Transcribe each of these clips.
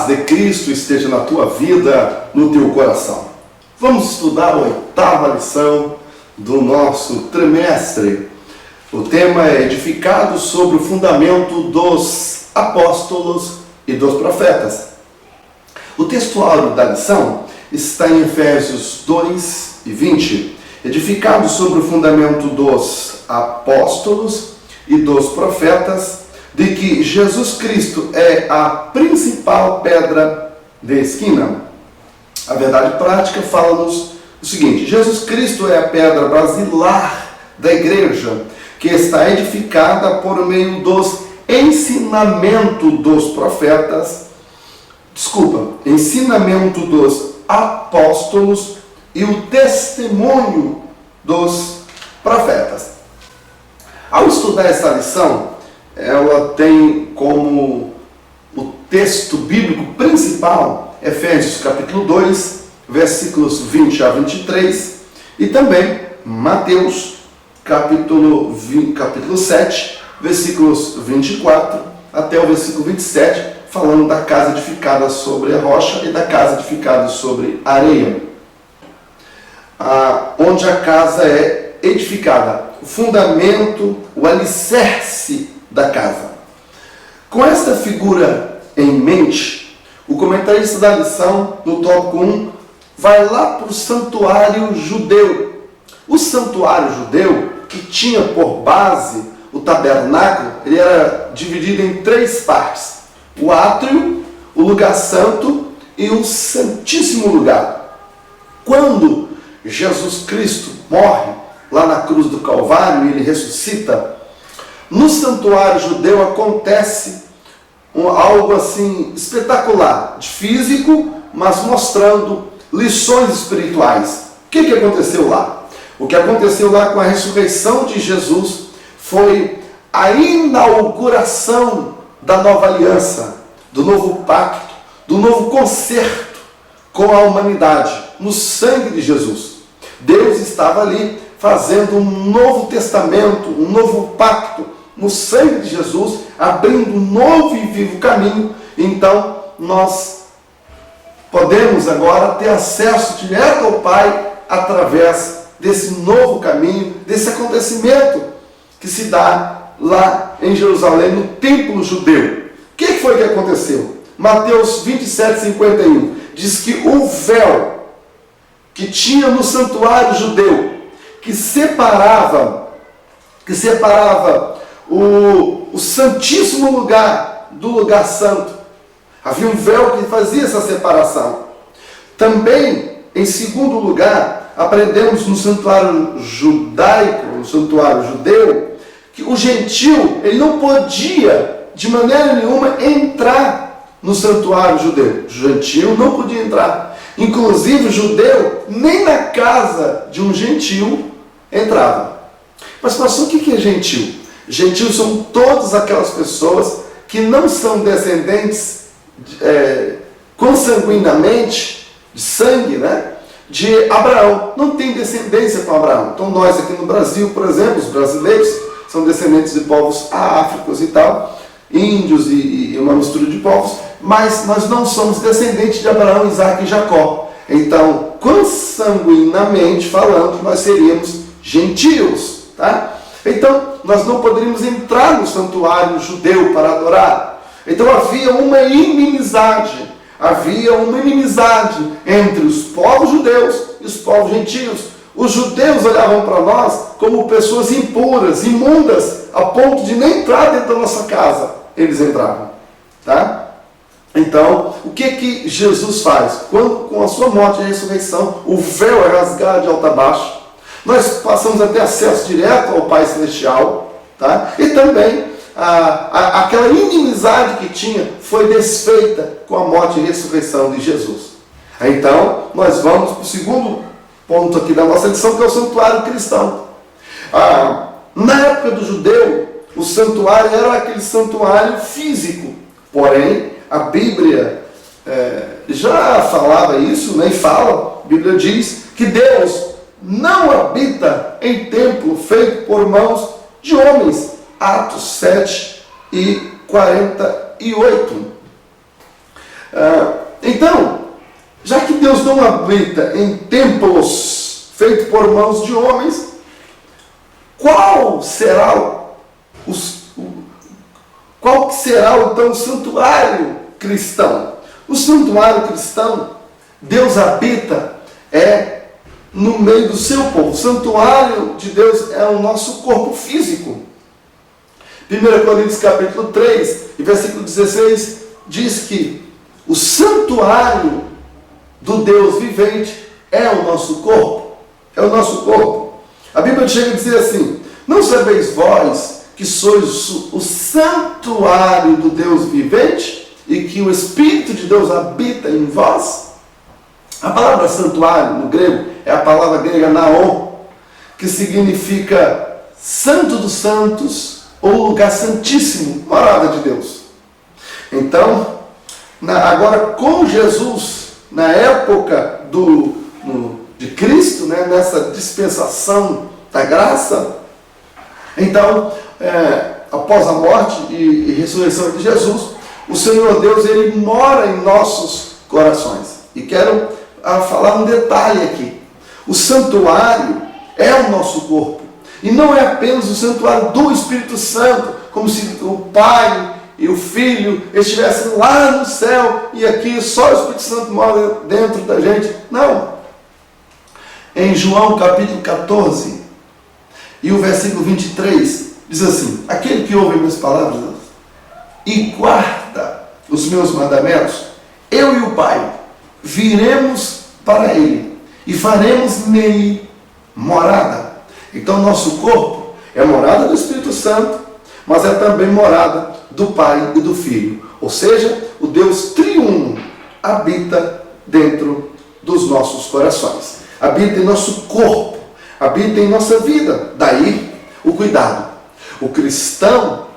paz de Cristo esteja na tua vida, no teu coração. Vamos estudar a 8ª lição do nosso trimestre. O tema é edificado sobre o fundamento dos apóstolos e dos profetas. O textuário da lição está em Efésios 2:20. Edificado sobre o fundamento dos apóstolos e dos profetas, de que Jesus Cristo é a principal pedra de esquina. A verdade prática fala-nos o seguinte: Jesus Cristo é a pedra basilar da igreja, que está edificada por meio dos ensinamento dos apóstolos e o testemunho dos profetas. Ao estudar essa lição, ela tem como o texto bíblico principal Efésios capítulo 2, versículos 20 a 23, e também Mateus capítulo 7, versículos 24 até o versículo 27, falando da casa edificada sobre a rocha e da casa edificada sobre a areia. Onde a casa é edificada, o fundamento, o alicerce da casa. Com esta figura em mente, o comentarista da lição, no tópico 1, vai lá para o santuário judeu. O santuário judeu, que tinha por base o tabernáculo, ele era dividido em 3 partes: o átrio, o lugar santo e o santíssimo lugar. Quando Jesus Cristo morre lá na cruz do Calvário e ele ressuscita, no santuário judeu acontece algo assim espetacular, físico, mas mostrando lições espirituais. O que aconteceu lá? O que aconteceu lá com a ressurreição de Jesus foi a inauguração da nova aliança, do novo pacto, do novo concerto com a humanidade, no sangue de Jesus. Deus estava ali fazendo um novo testamento, um novo pacto, no sangue de Jesus, abrindo um novo e vivo caminho. Então, nós podemos agora ter acesso direto ao Pai através desse novo caminho, desse acontecimento que se dá lá em Jerusalém, no templo judeu. O que foi que aconteceu? Mateus 27:51 diz que o véu que tinha no santuário judeu, que separava o santíssimo lugar do lugar santo, havia um véu que fazia essa separação. Também, em segundo lugar, aprendemos no santuário judaico, no santuário judeu, que o gentil, ele não podia de maneira nenhuma entrar no santuário judeu. O gentil não podia entrar. Inclusive o judeu, nem na casa de um gentil entrava. Mas pastor, o que é gentil? Gentil são todas aquelas pessoas que não são descendentes consanguinamente, de sangue, de Abraão. Não tem descendência com Abraão. Então nós aqui no Brasil, por exemplo, os brasileiros são descendentes de povos áfricos e tal, índios e uma mistura de povos, mas nós não somos descendentes de Abraão, Isaac e Jacó. Então, consanguinamente falando, nós seríamos gentios, tá? Então, nós não poderíamos entrar no santuário judeu para adorar. Então, havia uma inimizade entre os povos judeus e os povos gentios. Os judeus olhavam para nós como pessoas impuras, imundas, a ponto de nem entrar dentro da nossa casa. Eles entravam, tá? Então, o que Jesus faz? Quando, com a sua morte e ressurreição, o véu é rasgado de alto a baixo, nós passamos a ter acesso direto ao Pai Celestial, tá? E também aquela inimizade que tinha foi desfeita com a morte e ressurreição de Jesus. Então, nós vamos para o segundo ponto aqui da nossa lição, que é o santuário cristão. Na época do judeu, o santuário era aquele santuário físico, porém, a Bíblia já falava isso, e fala, a Bíblia diz que Deus não habita em templo feito por mãos de homens. Atos 7:48. Então, já que Deus não habita em templos feitos por mãos de homens, qual será então o santuário cristão? O santuário cristão, Deus habita no meio do seu povo. O santuário de Deus é o nosso corpo físico. 1 Coríntios capítulo 3, e versículo 16, diz que o santuário do Deus vivente é o nosso corpo. É o nosso corpo. A Bíblia chega a dizer assim: não sabeis vós que sois o santuário do Deus vivente e que o Espírito de Deus habita em vós? A palavra santuário no grego é a palavra grega naon, que significa santo dos santos ou lugar santíssimo, morada de Deus. Então, agora com Jesus, na época de Cristo, nessa dispensação da graça, então, após a morte e ressurreição de Jesus, o Senhor Deus, Ele mora em nossos corações. E quero falar um detalhe aqui. O santuário é o nosso corpo. E não é apenas o santuário do Espírito Santo, como se o Pai e o Filho estivessem lá no céu e aqui só o Espírito Santo mora dentro da gente. Não. Em João capítulo 14 e o versículo 23, diz assim: aquele que ouve minhas palavras e guarda os meus mandamentos, eu e o Pai viremos para ele e faremos nele morada. Então nosso corpo é morada do Espírito Santo, mas é também morada do Pai e do Filho. Ou seja, o Deus triuno habita dentro dos nossos corações, habita em nosso corpo, habita em nossa vida. Daí o cuidado. O cristão,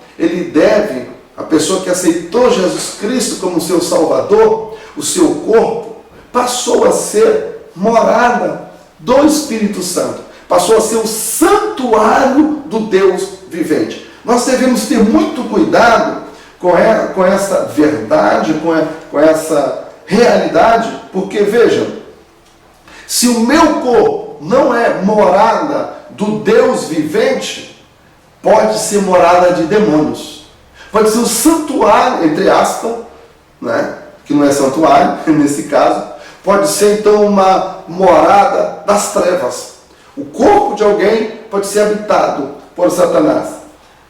a pessoa que aceitou Jesus Cristo como seu Salvador, o seu corpo passou a ser morada do Espírito Santo, passou a ser o santuário do Deus vivente. Nós devemos ter muito cuidado com essa verdade, com essa realidade, porque vejam, se o meu corpo não é morada do Deus vivente, pode ser morada de demônios, pode ser um santuário, entre aspas, que não é santuário nesse caso, pode ser então uma morada das trevas. O corpo de alguém pode ser habitado por Satanás.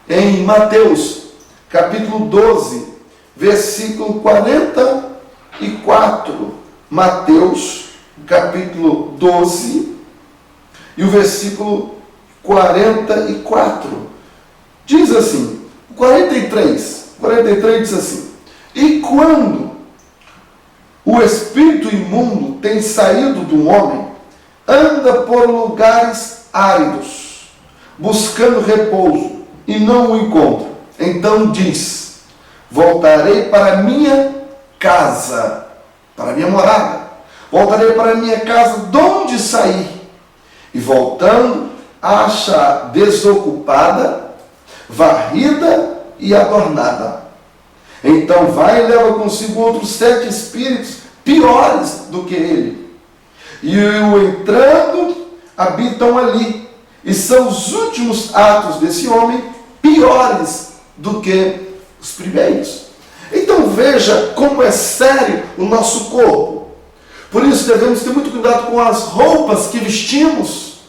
Em Mateus capítulo 12, versículo 44, Mateus capítulo 12 e o versículo 44, diz assim, 43 diz assim: e quando o espírito imundo tem saído do homem, anda por lugares áridos, buscando repouso, e não o encontra. Então diz: voltarei para minha casa, para minha morada, voltarei para minha casa de onde saí. E voltando, acha desocupada, varrida e adornada. Então vai e leva consigo outros 7 espíritos piores do que ele. E o entrando, habitam ali. E são os últimos atos desse homem piores do que os primeiros. Então veja como é sério o nosso corpo. Por isso devemos ter muito cuidado com as roupas que vestimos.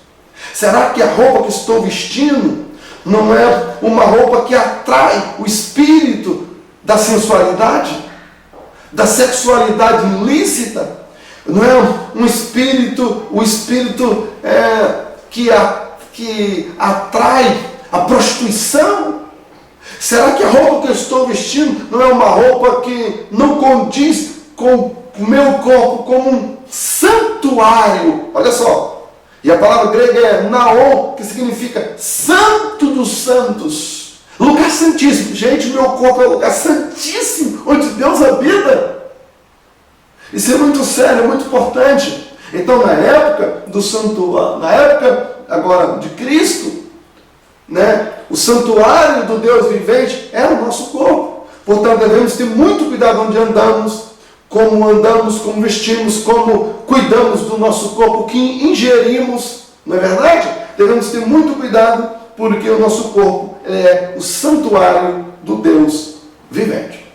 Será que a roupa que estou vestindo não é uma roupa que atrai o espírito da sensualidade, da sexualidade ilícita? Não é o espírito que atrai a prostituição? Será que a roupa que eu estou vestindo não é uma roupa que não condiz com o meu corpo como um santuário? Olha só. E a palavra grega é naon, que significa santo dos santos. Lugar santíssimo. Gente, meu corpo é um lugar santíssimo, onde Deus habita. Isso é muito sério, é muito importante. Então, na época do santuário, na época agora de Cristo, o santuário do Deus vivente é o nosso corpo. Portanto, devemos ter muito cuidado onde andamos, como andamos, como vestimos, como cuidamos do nosso corpo, o que ingerimos, não é verdade? Devemos ter muito cuidado, porque o nosso corpo é o santuário do Deus vivente.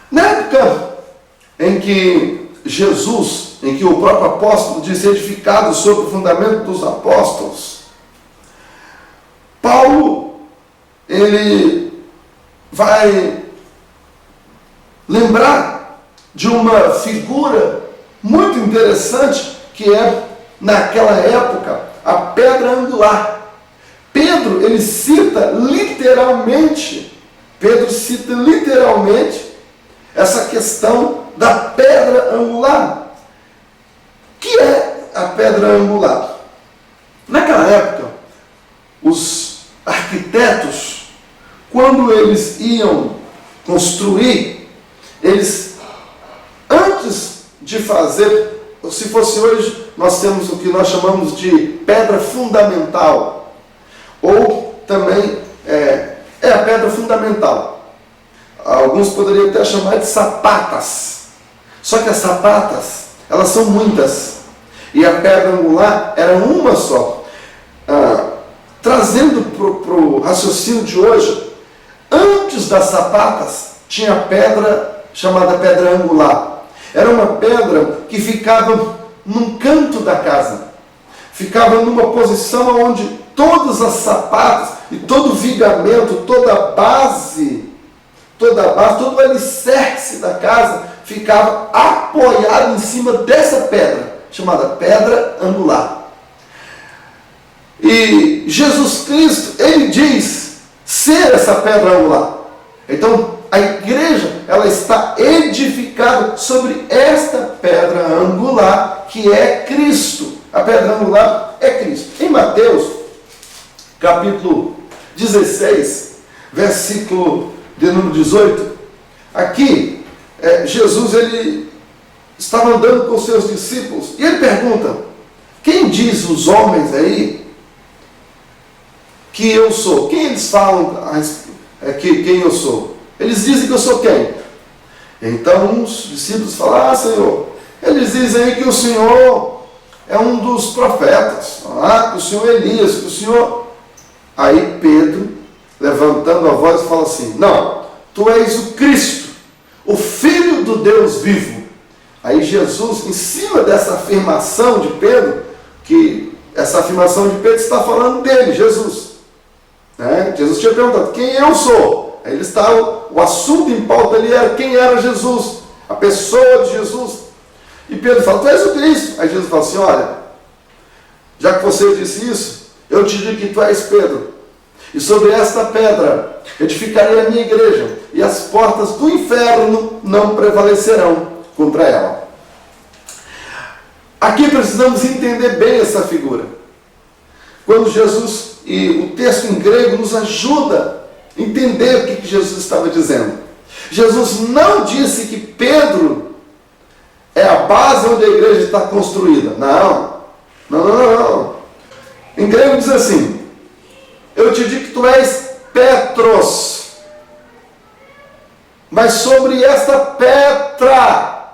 Na época em que Jesus, em que o próprio apóstolo disse edificado sobre o fundamento dos apóstolos, Paulo, ele vai lembrar de uma figura muito interessante que é, naquela época, a pedra angular. Pedro cita literalmente essa questão da pedra angular. O que é a pedra angular? Naquela época, os arquitetos, quando eles iam construir, eles, antes de fazer, se fosse hoje, nós temos o que nós chamamos de pedra fundamental, ou também a pedra fundamental. Alguns poderiam até chamar de sapatas. Só que as sapatas, elas são muitas. E a pedra angular era uma só. Trazendo para o raciocínio de hoje, antes das sapatas, tinha a pedra chamada pedra angular. Era uma pedra que ficava num canto da casa. Ficava numa posição onde todas as sapatas e todo o vigamento, toda a base, todo o alicerce da casa ficava apoiado em cima dessa pedra, chamada pedra angular. E Jesus Cristo, ele diz ser essa pedra angular. Então, a igreja, ela está edificada sobre esta pedra angular, que é Cristo. A pedra angular é Cristo. Em Mateus, capítulo 16, versículo de número 18, aqui, Jesus, ele estava andando com os seus discípulos, e ele pergunta: quem diz os homens aí que eu sou? Quem eles falam quem eu sou? Eles dizem que eu sou quem? Então os discípulos falam: Senhor, eles dizem aí que o Senhor é um dos profetas, que o Senhor é Elias, que o Senhor... Aí Pedro, levantando a voz, fala assim: não, tu és o Cristo, o Filho do Deus vivo. Aí Jesus, em cima dessa afirmação de Pedro, que essa afirmação de Pedro está falando dele, Jesus. Jesus tinha perguntado: quem eu sou? Aí o assunto em pauta ali era quem era Jesus, a pessoa de Jesus. E Pedro fala: tu és o Cristo. Aí Jesus fala assim: olha, já que você disse isso, eu te digo que tu és Pedro, e sobre esta pedra edificarei a minha igreja, e as portas do inferno não prevalecerão contra ela. Aqui precisamos entender bem essa figura. Quando Jesus, e o texto em grego nos ajuda a entender o que Jesus estava dizendo. Jesus não disse que Pedro é a base onde a igreja está construída. Não. Em grego diz assim: eu te digo que tu és Petros, mas sobre esta pedra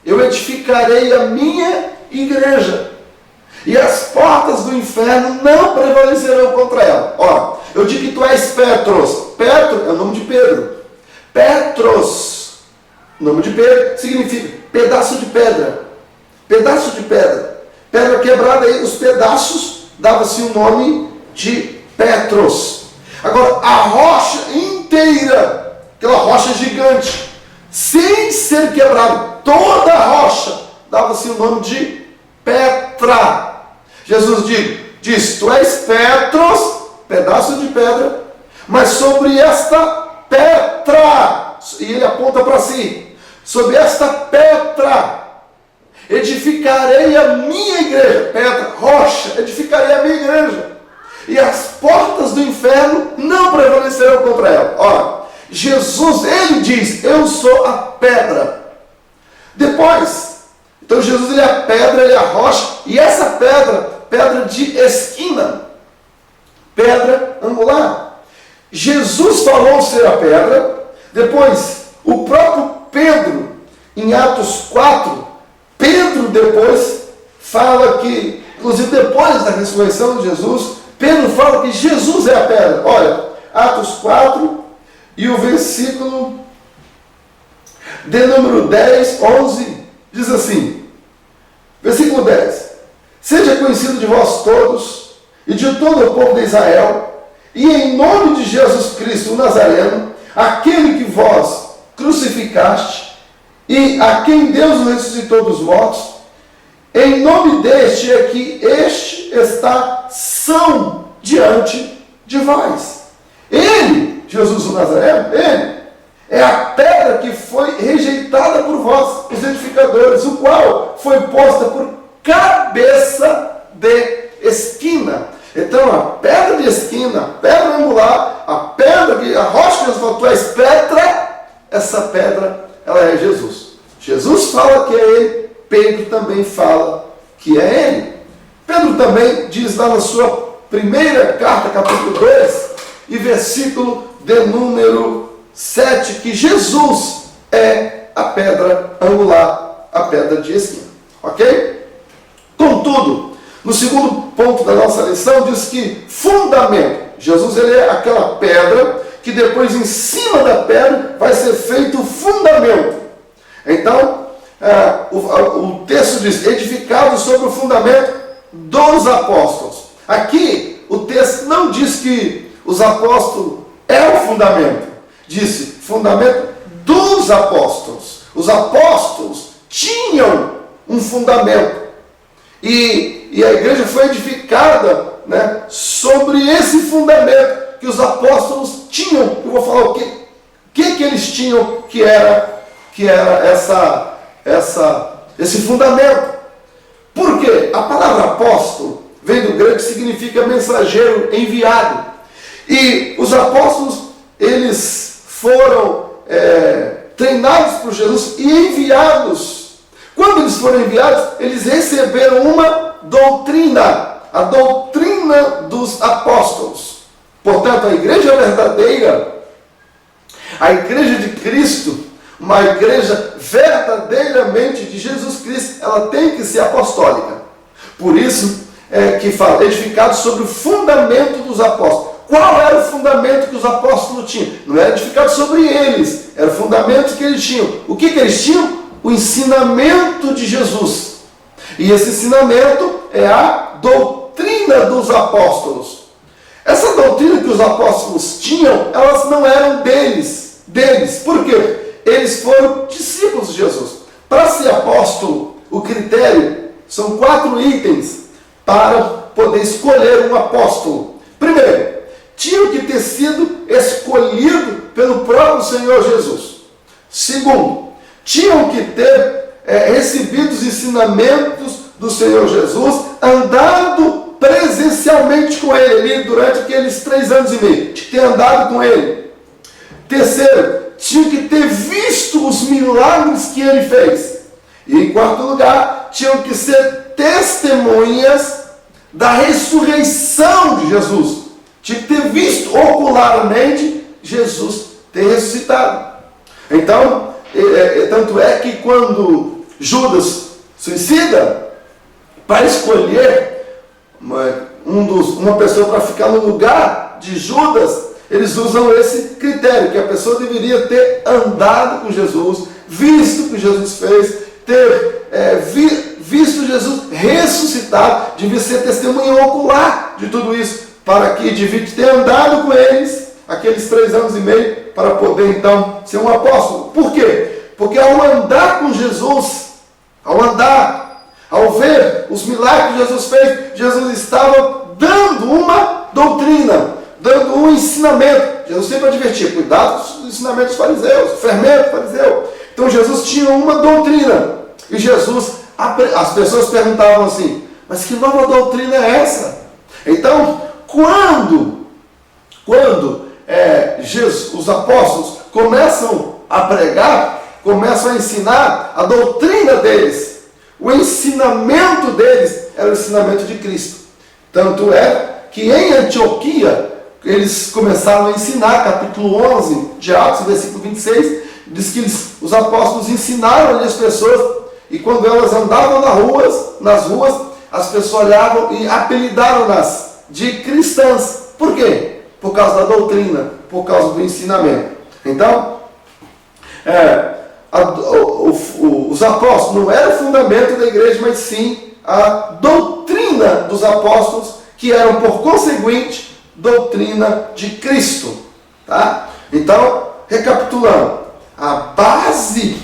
eu edificarei a minha igreja, e as portas do inferno não prevalecerão contra ela. Ó, eu digo que tu és Petros. Petro é o nome de Pedro. Petros, nome de Pedro, significa pedaço de pedra. Pedaço de pedra. Pedra quebrada, aí os pedaços dava-se o nome de Petros. Agora, a rocha inteira, aquela rocha gigante, sem ser quebrada, toda a rocha, dava-se o nome de Petra. Jesus diz: tu és Petros, pedaço de pedra, mas sobre esta pedra, e ele aponta para si, sobre esta pedra edificarei a minha igreja. Pedra, rocha, edificarei a minha igreja, e as portas do inferno não prevalecerão contra ela. Ora, Jesus, ele diz: eu sou a pedra. Depois, então Jesus, ele é a pedra, ele é a rocha, e essa pedra de esquina, pedra angular. Jesus falou ser a pedra. Depois, o próprio Pedro em Atos 4, Pedro depois fala que, inclusive depois da ressurreição de Jesus, Pedro fala que Jesus é a pedra. Olha, Atos 4 e o versículo de número 10, 11, diz assim, versículo 10: seja conhecido de vós todos e de todo o povo de Israel, e em nome de Jesus Cristo o Nazareno, aquele que vós crucificaste, e a quem Deus ressuscitou dos mortos, em nome deste é que este está são diante de vós. Ele, Jesus o Nazareno, ele é a pedra que foi rejeitada por vós, os edificadores, o qual foi posta por cabeça de esquina. Então, a pedra de esquina, a pedra angular, a rocha que falou, tu és Petra, essa pedra, ela é Jesus. Jesus fala que é ele, Pedro também fala que é ele. Pedro também diz lá na sua primeira carta, capítulo 2, e versículo de número 7, que Jesus é a pedra angular, a pedra de esquina. Ok? Contudo, no segundo ponto da nossa lição, diz que fundamento. Jesus, ele é aquela pedra que depois em cima da pedra vai ser feito o fundamento. Então, o texto diz, edificado sobre o fundamento dos apóstolos. Aqui, o texto não diz que os apóstolos é o fundamento. Disse, fundamento dos apóstolos. Os apóstolos tinham um fundamento. E a igreja foi edificada, né, sobre esse fundamento que os apóstolos tinham. Eu vou falar o que eles tinham que era esse fundamento. Por quê? A palavra apóstolo vem do grego que significa mensageiro, enviado. E os apóstolos, eles foram treinados por Jesus e enviados. Quando eles foram enviados, eles receberam uma doutrina, a doutrina dos apóstolos. Portanto, a igreja verdadeira, a igreja de Cristo, uma igreja verdadeiramente de Jesus Cristo, ela tem que ser apostólica. Por isso que fala, edificado sobre o fundamento dos apóstolos. Qual era o fundamento que os apóstolos tinham? Não era edificado sobre eles, era o fundamento que eles tinham. O que eles tinham? O ensinamento de Jesus. E esse ensinamento é a doutrina dos apóstolos. Essa doutrina que os apóstolos tinham, elas não eram deles. Por quê? Eles foram discípulos de Jesus. Para ser apóstolo, o critério são 4 itens para poder escolher um apóstolo. Primeiro, tinham que ter sido escolhido pelo próprio Senhor Jesus. Segundo, tinham que ter recebido os ensinamentos do Senhor Jesus, andado presencialmente com ele durante aqueles 3 anos e meio. Tinha que ter andado com ele. Terceiro, tinham que ter visto os milagres que ele fez. E em quarto lugar, tinham que ser testemunhas da ressurreição de Jesus. Tinha que ter visto ocularmente Jesus ter ressuscitado. Então, tanto é que quando Judas suicida, para escolher uma pessoa para ficar no lugar de Judas, eles usam esse critério, que a pessoa deveria ter andado com Jesus, visto o que Jesus fez, ter visto Jesus ressuscitado, devia ser testemunha ocular de tudo isso, para que devia ter andado com eles aqueles 3 anos e meio, para poder então ser um apóstolo. Por quê? Porque ao andar com Jesus, ao ver os milagres que Jesus fez, Jesus estava dando uma doutrina, dando um ensinamento. Jesus sempre advertia, cuidado com os ensinamentos dos fariseus, o fermento fariseu. Então Jesus tinha uma doutrina. E Jesus, as pessoas perguntavam assim, mas que nova doutrina é essa? Então, quando os apóstolos começam a pregar, começam a ensinar a doutrina deles, o ensinamento deles era o ensinamento de Cristo. Tanto é que em Antioquia, eles começaram a ensinar, capítulo 11 de Atos, versículo 26, diz que eles os apóstolos ensinaram ali as pessoas, e quando elas andavam nas ruas, as pessoas olhavam e apelidaram-nas de cristãs. Por quê? Por causa da doutrina, por causa do ensinamento. Então, os apóstolos não eram o fundamento da igreja, mas sim a doutrina dos apóstolos, que eram, por conseguinte, doutrina de Cristo. Tá? Então, recapitulando, a base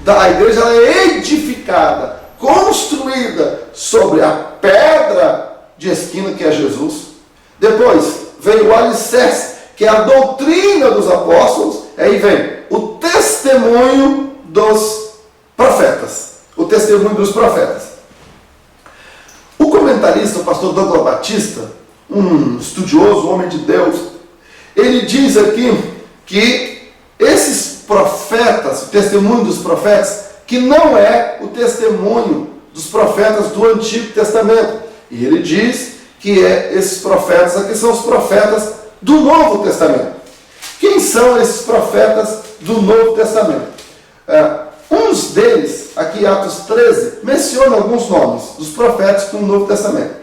da igreja ela é edificada, construída sobre a pedra de esquina, que é Jesus. Depois veio o alicerce, que é a doutrina dos apóstolos. Aí vem o testemunho dos profetas. O testemunho dos profetas. O comentarista, o pastor Douglas Batista, um estudioso, um homem de Deus, ele diz aqui que esses profetas, o testemunho dos profetas, que não é o testemunho dos profetas do Antigo Testamento. E ele diz que esses profetas aqui são os profetas do Novo Testamento. Quem são esses profetas do Novo Testamento? Uns deles, aqui em Atos 13, menciona alguns nomes dos profetas do Novo Testamento.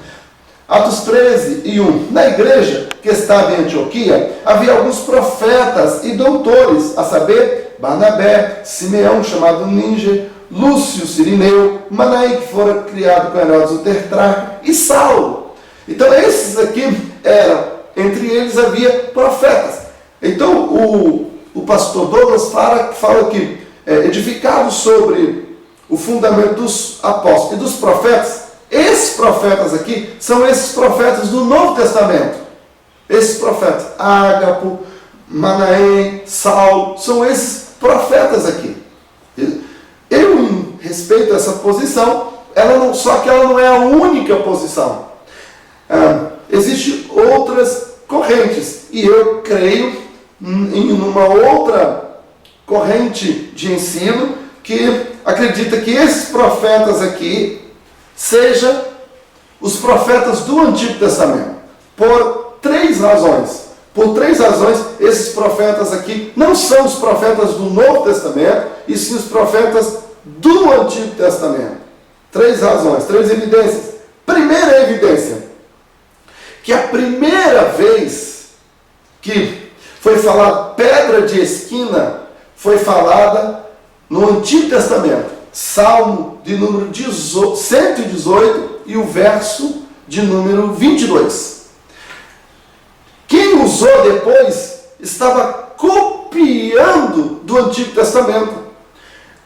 Atos 13 e 1. Na igreja que estava em Antioquia, havia alguns profetas e doutores, a saber, Barnabé, Simeão, chamado Níger, Lúcio, Cirineu, Manaém, que fora criado com Herodes o Tetrarca, e Saulo. Então esses aqui eram, entre eles havia profetas. Então o pastor Douglas fala que, edificado sobre o fundamento dos apóstolos e dos profetas, esses profetas aqui são esses profetas do Novo Testamento. Esses profetas, Ágapo, Manaém, Saulo, são esses profetas aqui. Eu, em respeito a essa posição, só que ela não é a única posição. Existem outras correntes, e eu creio em uma outra corrente de ensino que acredita que esses profetas aqui sejam os profetas do Antigo Testamento, por três razões. Por três razões, esses profetas aqui não são os profetas do Novo Testamento, e sim os profetas do Antigo Testamento. Três razões, três evidências. Primeira evidência, que a primeira vez que foi falada pedra de esquina, foi falada no Antigo Testamento. Salmo de número 118 e o verso de número 22. Quem usou depois estava copiando do Antigo Testamento.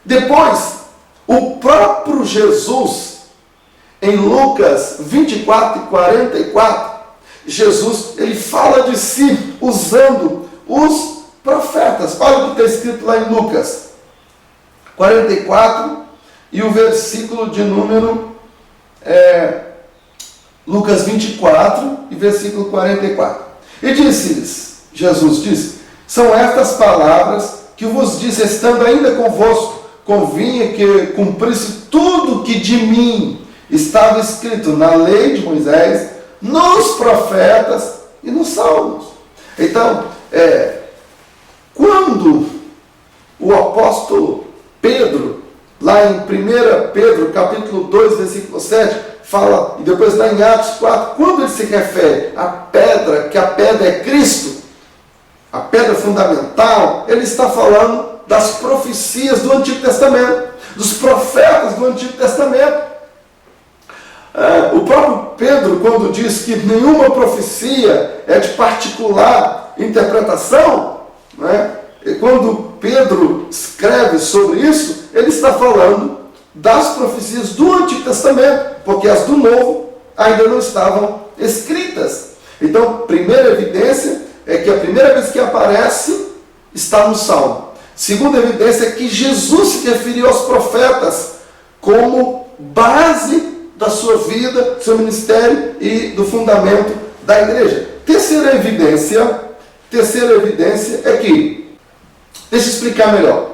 Depois, o próprio Jesus, em Lucas 24 e 44, Jesus ele fala de si usando os profetas. Olha o que está escrito lá em Lucas 44 e o versículo de número Lucas 24 e versículo 44. E disse-lhes, Jesus disse: são estas palavras que vos disse, estando ainda convosco, convinha que cumprisse tudo que de mim estava escrito na lei de Moisés, nos profetas e nos salmos. Então, quando o apóstolo Pedro, lá em 1 Pedro, capítulo 2, versículo 7, fala, e depois lá em Atos 4, quando ele se refere à pedra, que a pedra é Cristo, a pedra fundamental, ele está falando das profecias do Antigo Testamento, dos profetas do Antigo Testamento. O próprio Pedro, quando diz que nenhuma profecia é de particular interpretação, quando Pedro escreve sobre isso, ele está falando das profecias do Antigo Testamento, porque as do Novo ainda não estavam escritas. Então, primeira evidência é que a primeira vez que aparece está no Salmo. Segunda evidência é que Jesus se referiu aos profetas como base da sua vida, do seu ministério e do fundamento da igreja. Terceira evidência é que, deixa eu explicar melhor.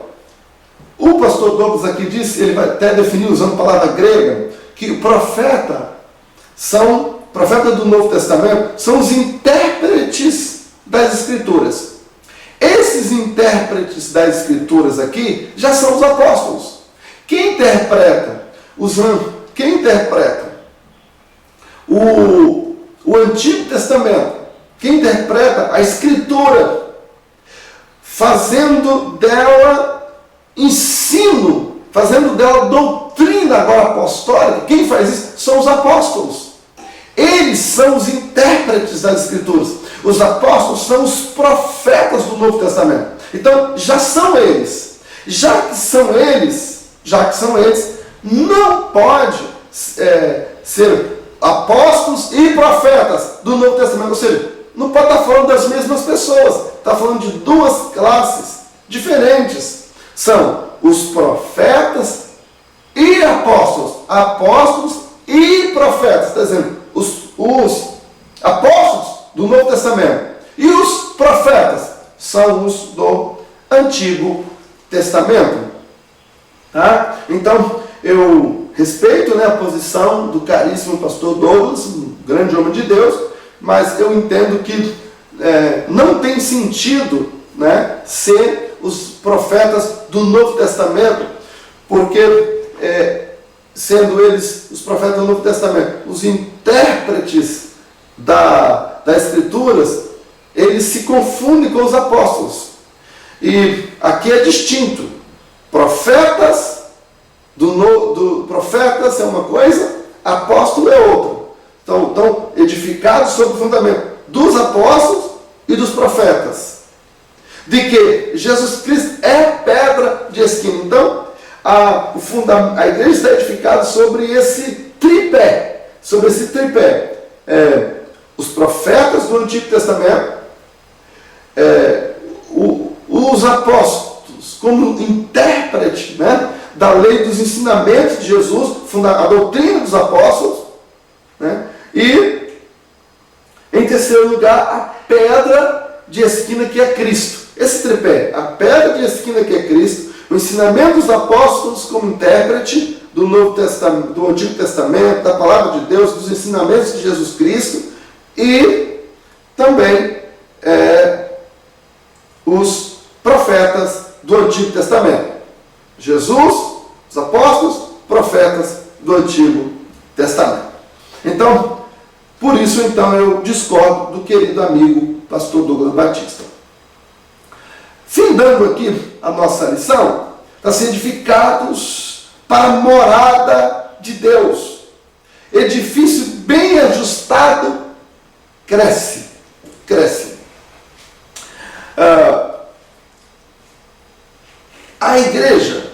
O pastor Douglas aqui disse, ele vai até definir usando a palavra grega, que o profeta do Novo Testamento são os intérpretes das Escrituras. esses intérpretes das Escrituras aqui já são os apóstolos. Quem interpreta o Antigo Testamento, quem interpreta a Escritura, fazendo dela ensino, fazendo dela doutrina agora apostólica, quem faz isso são os apóstolos. Eles são os intérpretes das Escrituras. Os apóstolos são os profetas do Novo Testamento. Então, já são eles. Já que são eles, não pode ser apóstolos e profetas do Novo Testamento. Ou seja, não pode estar falando das mesmas pessoas. Está falando de duas classes diferentes. São os profetas e apóstolos. Apóstolos e profetas. Está dizendo, os apóstolos do Novo Testamento e os profetas são os do Antigo Testamento. Tá? Então, eu respeito, né, a posição do caríssimo pastor Douglas, um grande homem de Deus, mas eu entendo que não tem sentido, né, ser os profetas do Novo Testamento, porque sendo eles os profetas do Novo Testamento, os intérpretes das Escrituras, eles se confundem com os apóstolos. E aqui é distinto. Profetas profetas é uma coisa, apóstolo é outra. Então, edificados sobre o fundamento dos apóstolos e dos profetas. De que Jesus Cristo é pedra de esquina. Então, a igreja está edificada sobre esse tripé. Os profetas do Antigo Testamento, os apóstolos como intérprete, né, da lei, dos ensinamentos de Jesus, a doutrina dos apóstolos, né, e em terceiro lugar a pedra de esquina que é Cristo. Esse tripé, a pedra de esquina que é Cristo, o ensinamento dos apóstolos como intérprete do Novo Testamento, do Antigo Testamento, da palavra de Deus, dos ensinamentos de Jesus Cristo, e também os profetas do Antigo Testamento. Jesus, os apóstolos, profetas do Antigo Testamento. Então, por isso eu discordo do querido amigo pastor Douglas Batista. Findando aqui a nossa lição, está sendo edificados para a morada de Deus. Edifício bem ajustado, cresce. A igreja,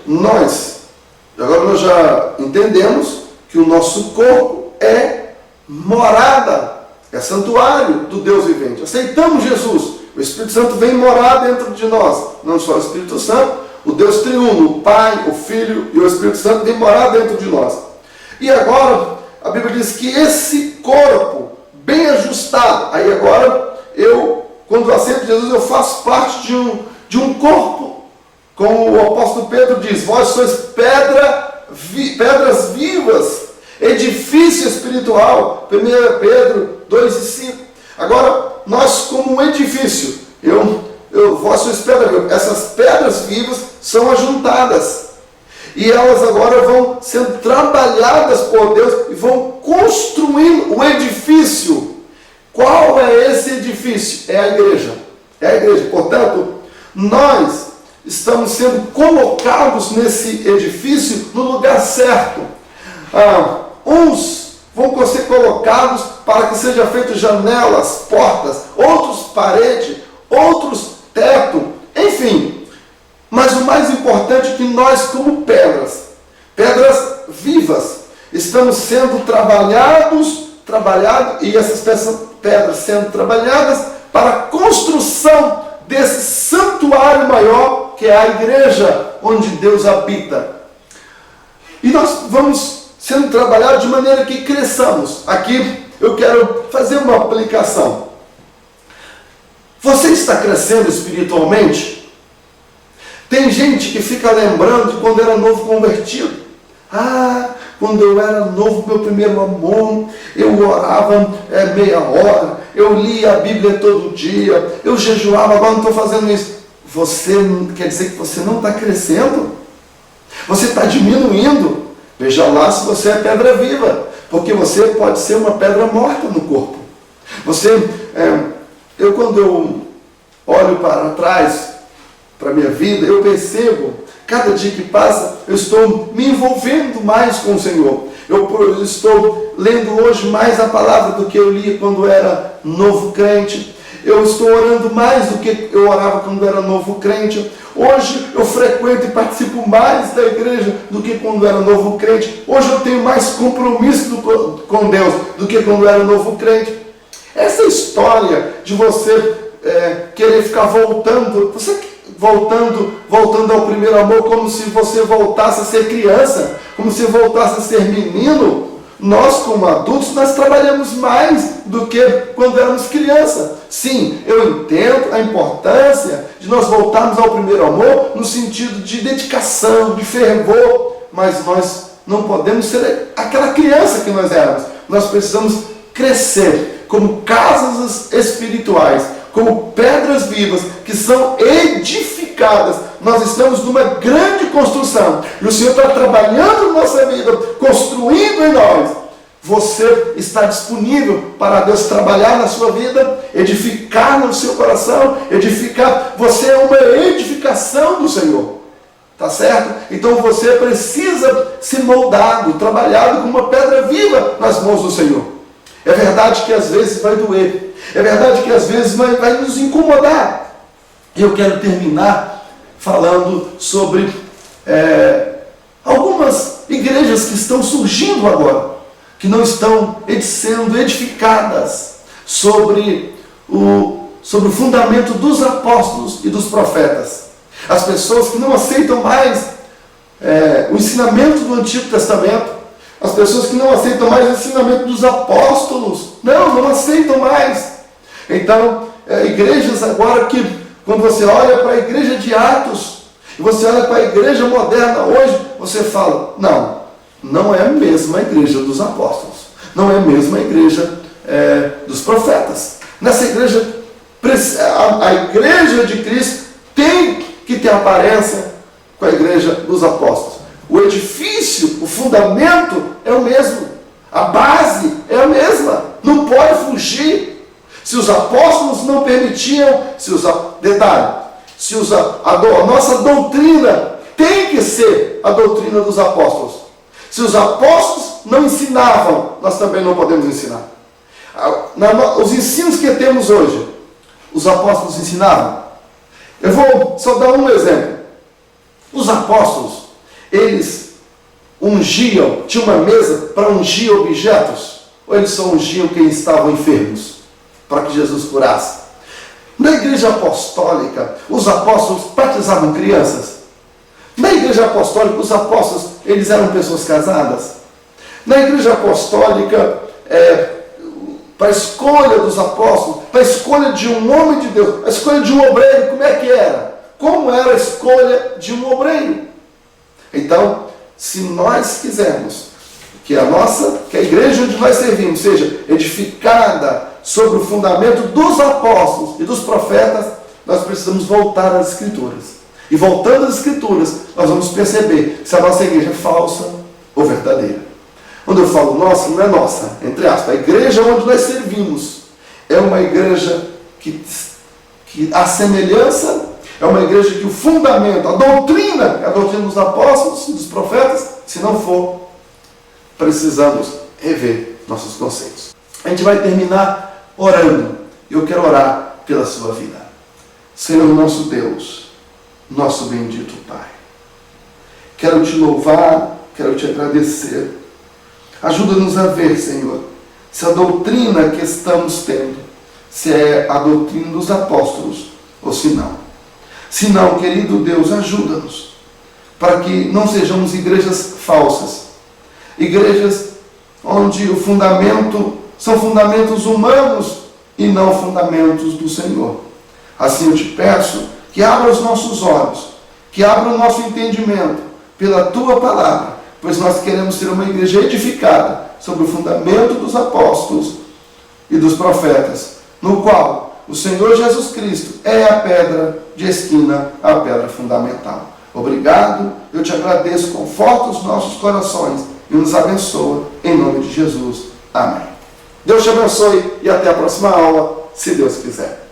agora nós já entendemos que o nosso corpo é morada, é santuário do Deus vivente. Aceitamos Jesus, o Espírito Santo vem morar dentro de nós. Não só o Espírito Santo, o Deus triuno, o Pai, o Filho e o Espírito Santo vem morar dentro de nós. E agora, a Bíblia diz que esse corpo bem ajustado, aí agora quando eu aceito Jesus, eu faço parte de um corpo. Como o apóstolo Pedro diz, vós sois pedras vivas, edifício espiritual, 1 Pedro 2:5. Agora, nós como um edifício, vós sois pedras vivas, essas pedras vivas são ajuntadas, e elas agora vão sendo trabalhadas por Deus, e vão construindo o edifício. Qual é esse edifício? É a igreja. Portanto, nós estamos sendo colocados nesse edifício no lugar certo. Uns vão ser colocados para que sejam feitas janelas, portas, outros parede, outros teto, enfim. Mas o mais importante é que nós, como pedras vivas, estamos sendo trabalhados, e essas pedras sendo trabalhadas para a construção desse santuário maior, que é a igreja onde Deus habita. E nós vamos sendo trabalhados de maneira que cresçamos. Aqui eu quero fazer uma aplicação. Você está crescendo espiritualmente? Tem gente que fica lembrando de quando era novo convertido. Quando eu era novo, meu primeiro amor, eu orava meia hora, eu lia a Bíblia todo dia, eu jejuava, agora não estou fazendo isso. quer dizer que você não está crescendo? Você está diminuindo? Veja lá se você é pedra viva, porque você pode ser uma pedra morta no corpo. Quando eu olho para trás, para a minha vida, eu percebo, cada dia que passa, eu estou me envolvendo mais com o Senhor. Eu estou lendo hoje mais a palavra do que eu lia quando era novo crente. Eu estou orando mais do que eu orava quando era novo crente. Hoje eu frequento e participo mais da igreja do que quando era novo crente. Hoje eu tenho mais compromisso com Deus do que quando era novo crente. Essa história de você querer ficar voltando ao primeiro amor, como se você voltasse a ser criança, como se voltasse a ser menino. Nós, como adultos, nós trabalhamos mais do que quando éramos criança. Sim, eu entendo a importância de nós voltarmos ao primeiro amor no sentido de dedicação, de fervor, mas nós não podemos ser aquela criança que nós éramos. Nós precisamos crescer como casas espirituais, como pedras vivas que são edificadas. Nós estamos numa grande construção e o Senhor está trabalhando na nossa vida, construindo em nós. Você está disponível para Deus trabalhar na sua vida, edificar no seu coração, edificar. Você é uma edificação do Senhor, tá certo? Então você precisa ser moldado, trabalhado como uma pedra viva nas mãos do Senhor. É verdade que às vezes vai doer, é verdade que às vezes vai nos incomodar. E eu quero terminar falando sobre algumas igrejas que estão surgindo agora, que não estão sendo edificadas sobre o fundamento dos apóstolos e dos profetas. As pessoas que não aceitam mais o ensinamento do Antigo Testamento, as pessoas que não aceitam mais o ensinamento dos apóstolos, não aceitam mais. Então, igrejas agora que, quando você olha para a igreja de Atos, e você olha para a igreja moderna hoje, você fala, não é a mesma igreja dos apóstolos, não é a mesma igreja dos profetas. Nessa igreja, a igreja de Cristo tem que ter aparência com a igreja dos apóstolos. O edifício, o fundamento é o mesmo, a base é a mesma, não pode fugir. Se os apóstolos não permitiam, a nossa doutrina tem que ser a doutrina dos apóstolos. Se os apóstolos não ensinavam, nós também não podemos ensinar. Os ensinos que temos hoje, os apóstolos ensinavam. Eu vou só dar um exemplo. Os apóstolos, eles ungiam, tinha uma mesa para ungir objetos, ou eles só ungiam quem estavam enfermos, para que Jesus curasse? Na igreja apostólica, os apóstolos batizavam crianças. Na igreja apostólica, os apóstolos, eles eram pessoas casadas. Na igreja apostólica, para a escolha dos apóstolos, para a escolha de um homem de Deus, a escolha de um obreiro, como é que era? Como era a escolha de um obreiro? Então, se nós quisermos que a igreja onde nós servimos seja edificada sobre o fundamento dos apóstolos e dos profetas, nós precisamos voltar às Escrituras. E voltando às Escrituras, nós vamos perceber se a nossa igreja é falsa ou verdadeira. Quando eu falo nossa, não é nossa, entre aspas. A igreja onde nós servimos é uma igreja que a semelhança, é uma igreja que o fundamento, a doutrina, é a doutrina dos apóstolos e dos profetas. Se não for, precisamos rever nossos conceitos. A gente vai terminar orando. Eu quero orar pela sua vida. Senhor nosso Deus, nosso bendito Pai, quero te louvar, quero te agradecer. Ajuda-nos a ver, Senhor, se a doutrina que estamos tendo, se é a doutrina dos apóstolos ou se não. Se não, querido Deus, ajuda-nos para que não sejamos igrejas falsas, igrejas onde o fundamento são fundamentos humanos e não fundamentos do Senhor. Assim eu te peço que abra os nossos olhos, que abra o nosso entendimento pela Tua palavra, pois nós queremos ser uma igreja edificada sobre o fundamento dos apóstolos e dos profetas, no qual o Senhor Jesus Cristo é a pedra de esquina, a pedra fundamental. Obrigado, eu te agradeço, conforta os nossos corações e nos abençoa, em nome de Jesus. Amém. Deus te abençoe e até a próxima aula, se Deus quiser.